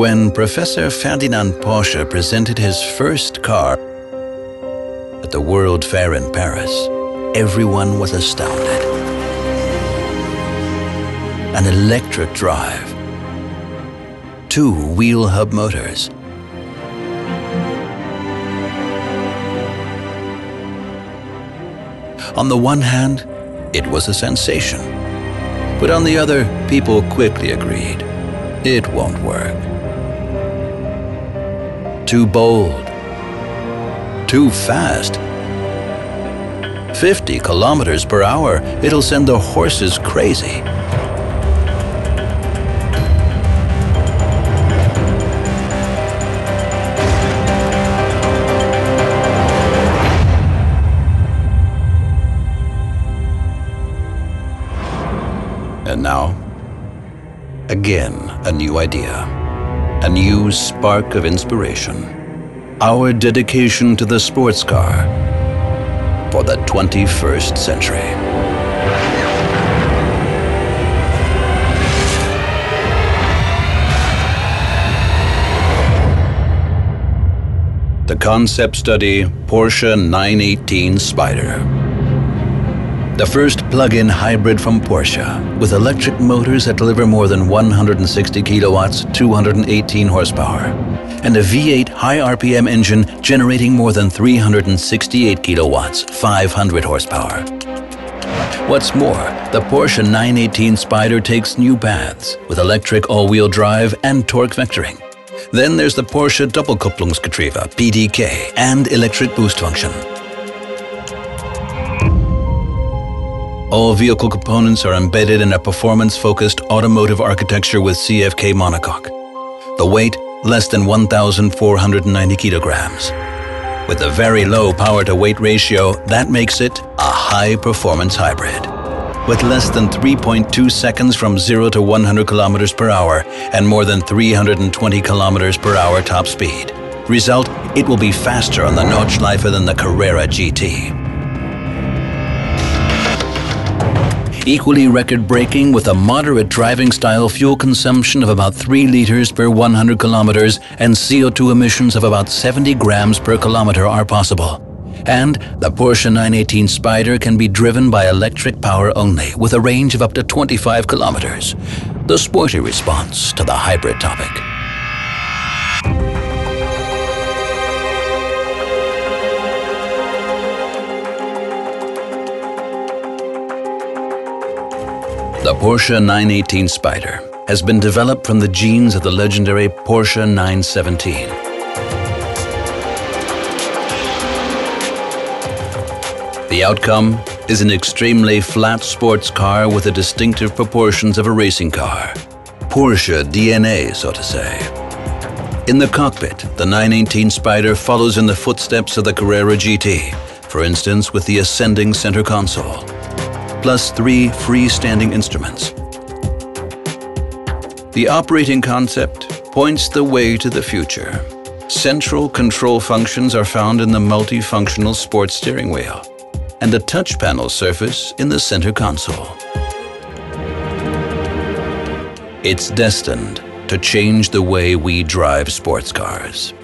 When Professor Ferdinand Porsche presented his first car at the World Fair in Paris, everyone was astounded. An electric drive, 2 wheel hub motors, on the one hand, it was a sensation, but on the other, people quickly agreed, it won't work. Too bold, too fast. 50 kilometers per hour, it'll send the horses crazy. And now, again, a new idea, a new spark of inspiration. Our dedication to the sports car for the 21st century. The concept study, Porsche 918 Spyder. The first plug-in hybrid from Porsche, with electric motors that deliver more than 160 kilowatts, 218 horsepower, and a V8 high RPM engine generating more than 368 kilowatts, 500 horsepower. What's more, the Porsche 918 Spyder takes new paths with electric all-wheel drive and torque vectoring. Then there's the Porsche Doppelkupplungsgetriebe, PDK, and electric boost function. All vehicle components are embedded in a performance-focused automotive architecture with CFK monocoque. The weight, less than 1,490 kilograms. With a very low power-to-weight ratio, that makes it a high-performance hybrid. With less than 3.2 seconds from 0 to 100 kilometers per hour and more than 320 kilometers per hour top speed. Result, it will be faster on the Nordschleife than the Carrera GT. Equally record-breaking with a moderate driving-style fuel consumption of about 3 liters per 100 kilometers and CO2 emissions of about 70 grams per kilometer are possible. And the Porsche 918 Spyder can be driven by electric power only with a range of up to 25 kilometers. The sporty response to the hybrid topic. The Porsche 918 Spyder has been developed from the genes of the legendary Porsche 917. The outcome is an extremely flat sports car with the distinctive proportions of a racing car. Porsche DNA, so to say. In the cockpit, the 918 Spyder follows in the footsteps of the Carrera GT, for instance with the ascending center console, plus 3 freestanding instruments. The operating concept points the way to the future. Central control functions are found in the multifunctional sports steering wheel and a touch panel surface in the center console. It's destined to change the way we drive sports cars.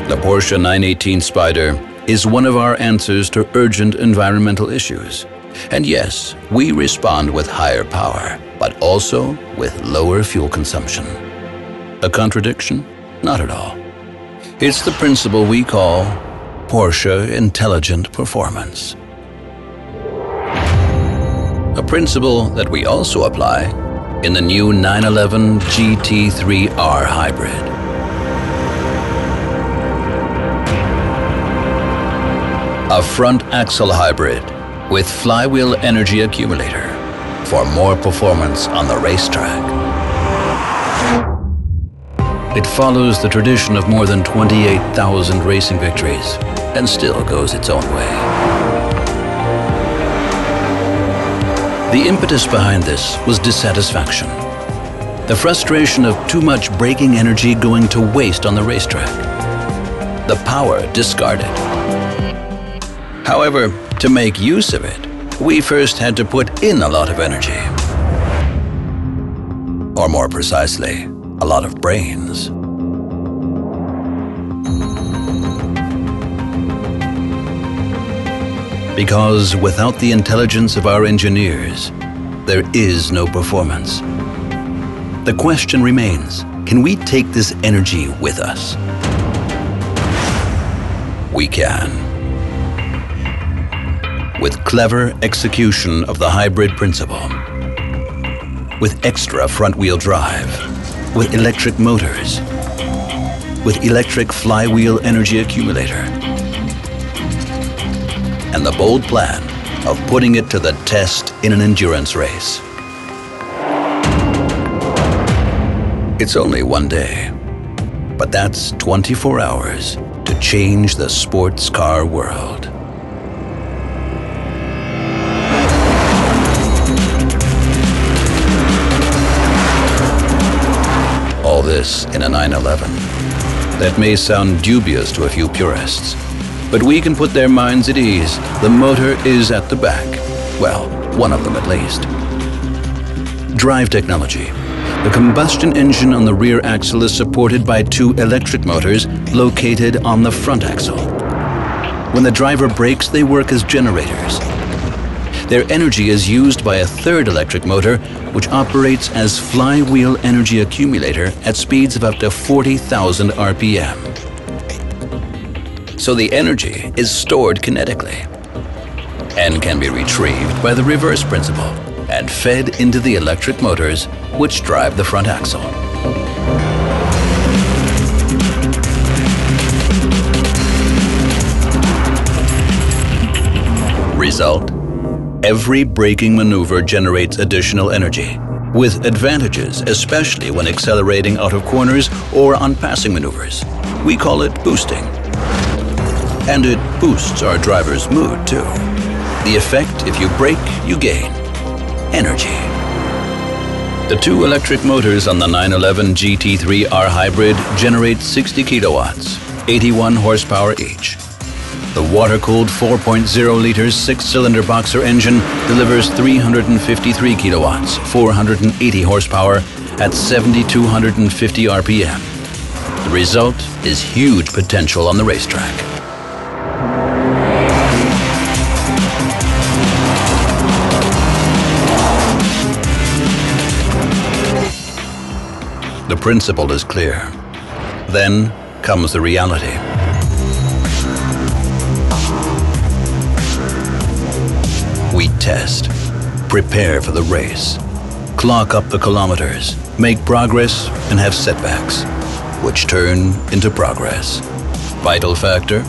The Porsche 918 Spyder is one of our answers to urgent environmental issues. And yes, we respond with higher power, but also with lower fuel consumption. A contradiction? Not at all. It's the principle we call Porsche Intelligent Performance. A principle that we also apply in the new 911 GT3R hybrid. A front axle hybrid with flywheel energy accumulator for more performance on the racetrack. It follows the tradition of more than 28,000 racing victories and still goes its own way. The impetus behind this was dissatisfaction. The frustration of too much braking energy going to waste on the racetrack. The power discarded. However, to make use of it, we first had to put in a lot of energy. Or more precisely, a lot of brains. Because without the intelligence of our engineers, there is no performance. The question remains, can we take this energy with us? We can. With clever execution of the hybrid principle, with extra front-wheel drive, with electric motors, with electric flywheel energy accumulator, and the bold plan of putting it to the test in an endurance race. It's only one day, but that's 24 hours to change the sports car world. All this in a 911. That may sound dubious to a few purists, but we can put their minds at ease. The motor is at the back. Well, one of them at least. Drive technology. The combustion engine on the rear axle is supported by 2 electric motors located on the front axle. When the driver brakes, they work as generators. Their energy is used by a 3rd electric motor, which operates as flywheel energy accumulator at speeds of up to 40,000 RPM. So the energy is stored kinetically and can be retrieved by the reverse principle and fed into the electric motors which drive the front axle. Result: every braking maneuver generates additional energy, with advantages, especially when accelerating out of corners or on passing maneuvers. We call it boosting. And it boosts our driver's mood too. The effect: if you brake, you gain energy. The 2 electric motors on the 911 GT3R Hybrid generate 60 kilowatts, 81 horsepower each. The water-cooled 4.0-liter 6-cylinder boxer engine delivers 353 kilowatts, 480 horsepower at 7,250 RPM. The result is huge potential on the racetrack. The principle is clear. Then comes the reality. We test, prepare for the race, clock up the kilometers, make progress, and have setbacks, which turn into progress. Vital factor: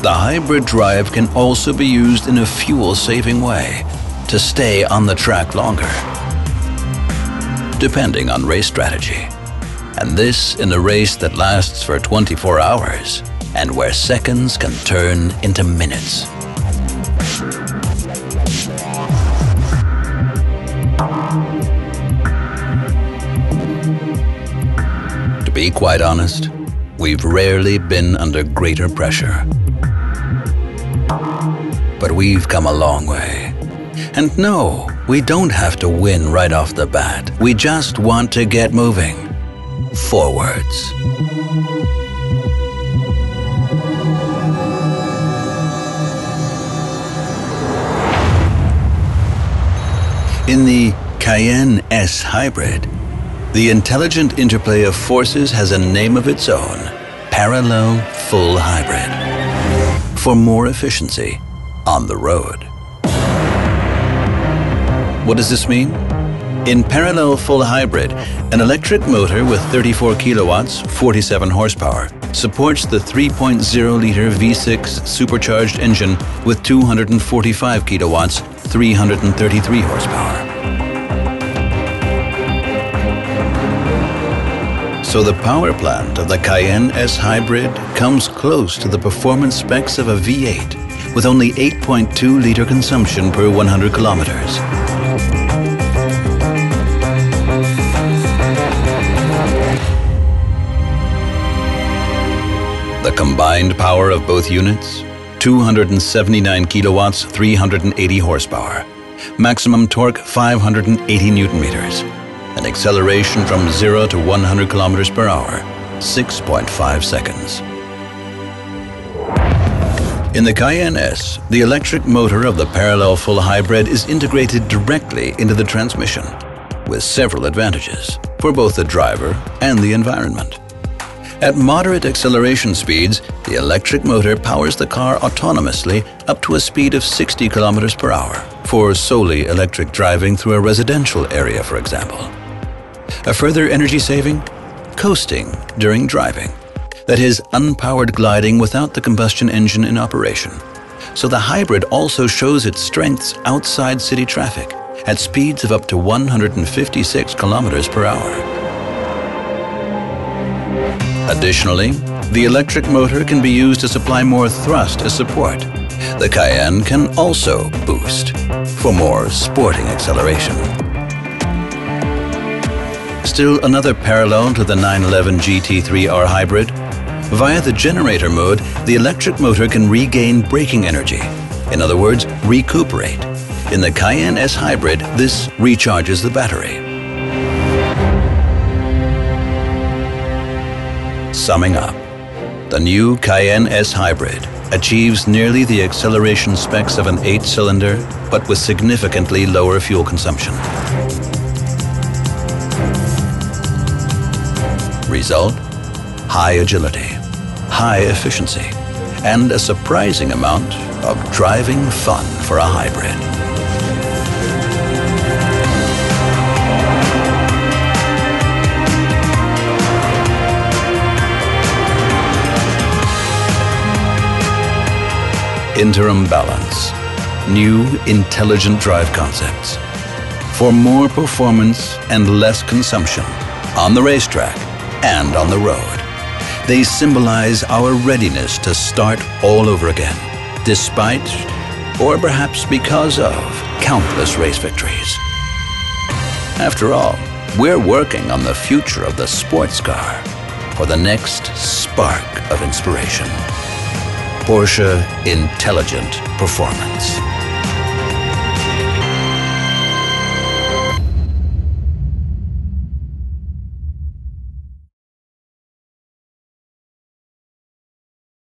the hybrid drive can also be used in a fuel-saving way to stay on the track longer, depending on race strategy. And this in a race that lasts for 24 hours and where seconds can turn into minutes. To be quite honest, we've rarely been under greater pressure. But we've come a long way. And no, we don't have to win right off the bat. We just want to get moving. Forwards. In the Cayenne S Hybrid, the intelligent interplay of forces has a name of its own: Parallel Full Hybrid. For more efficiency on the road. What does this mean? In Parallel Full Hybrid, an electric motor with 34 kilowatts, 47 horsepower, supports the 3.0-liter V6 supercharged engine with 245 kilowatts, 333 horsepower. So the power plant of the Cayenne S Hybrid comes close to the performance specs of a V8 with only 8.2-liter consumption per 100 kilometers. The combined power of both units, 279 kilowatts, 380 horsepower. Maximum torque, 580 Newton meters. an acceleration from 0 to 100 kilometers per hour, 6.5 seconds. In the Cayenne S, the electric motor of the parallel full hybrid is integrated directly into the transmission, with several advantages for both the driver and the environment. At moderate acceleration speeds, the electric motor powers the car autonomously up to a speed of 60 kilometers per hour for solely electric driving through a residential area, for example. A further energy saving? Coasting during driving. That is, unpowered gliding without the combustion engine in operation. So the hybrid also shows its strengths outside city traffic at speeds of up to 156 kilometers per hour. Additionally, the electric motor can be used to supply more thrust as support. The Cayenne can also boost for more sporting acceleration. Still another parallel to the 911 GT3R hybrid. Via the generator mode, the electric motor can regain braking energy. In other words, recuperate. In the Cayenne S hybrid, this recharges the battery. Summing up, the new Cayenne S hybrid achieves nearly the acceleration specs of an 8-cylinder, but with significantly lower fuel consumption. Result? High agility, high efficiency, and a surprising amount of driving fun for a hybrid. Interim balance. New intelligent drive concepts. For more performance and less consumption on the racetrack and on the road. They symbolize our readiness to start all over again, despite, or perhaps because of, countless race victories. After all, we're working on the future of the sports car for the next spark of inspiration. Porsche Intelligent Performance.